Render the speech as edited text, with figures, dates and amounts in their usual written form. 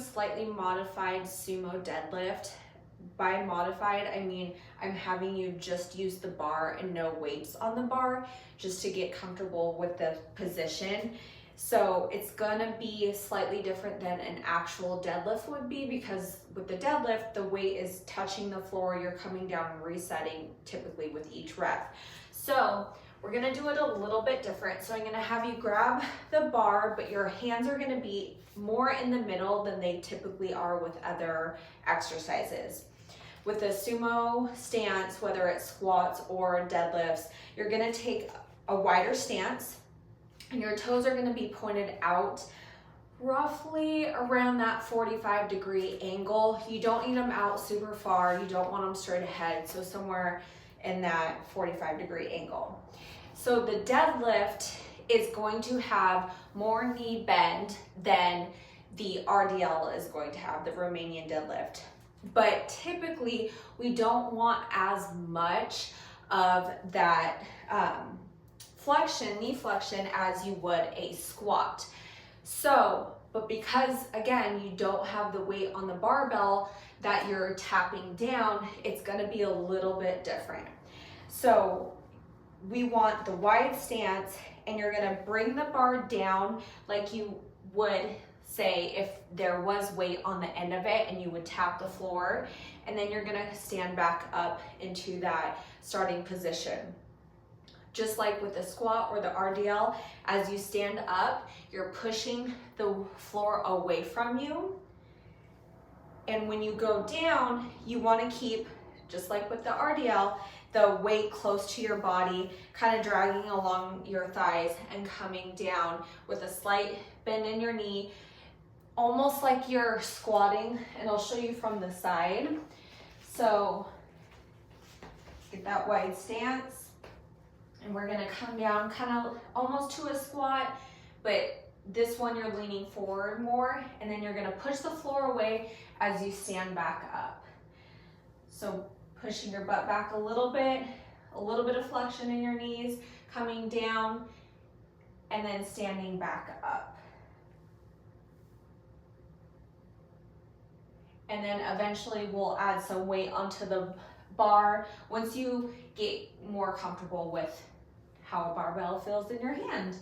slightly modified sumo deadlift. By modified, I mean I'm having you just use the bar and no weights on the bar just to get comfortable with the position. So it's gonna be slightly different than an actual deadlift would be, because with the deadlift, the weight is touching the floor, you're coming down and resetting typically with each rep. So we're gonna do it a little bit different. So I'm gonna have you grab the bar, but your hands are gonna be more in the middle than they typically are with other exercises. With a sumo stance, whether it's squats or deadlifts, you're gonna take a wider stance and your toes are gonna be pointed out roughly around that 45-degree angle. You don't need them out super far. You don't want them straight ahead. So somewhere in that 45-degree angle. So the deadlift is going to have more knee bend than the RDL is going to have, the Romanian deadlift. But typically we don't want as much of that flexion, knee flexion, as you would a squat. So, but because again, you don't have the weight on the barbell that you're tapping down, it's gonna be a little bit different. So we want the wide stance, and you're gonna bring the bar down like you would say if there was weight on the end of it and you would tap the floor, and then you're gonna stand back up into that starting position. Just like with the squat or the RDL, as you stand up, you're pushing the floor away from you. And when you go down, you wanna keep, just like with the RDL, the weight close to your body, kind of dragging along your thighs and coming down with a slight bend in your knee, almost like you're squatting, and I'll show you from the side. So get that wide stance, and we're gonna come down kind of almost to a squat, but this one you're leaning forward more, and then you're gonna push the floor away as you stand back up. So pushing your butt back a little bit of flexion in your knees, coming down, and then standing back up. And then eventually we'll add some weight onto the bar once you get more comfortable with how a barbell feels in your hand.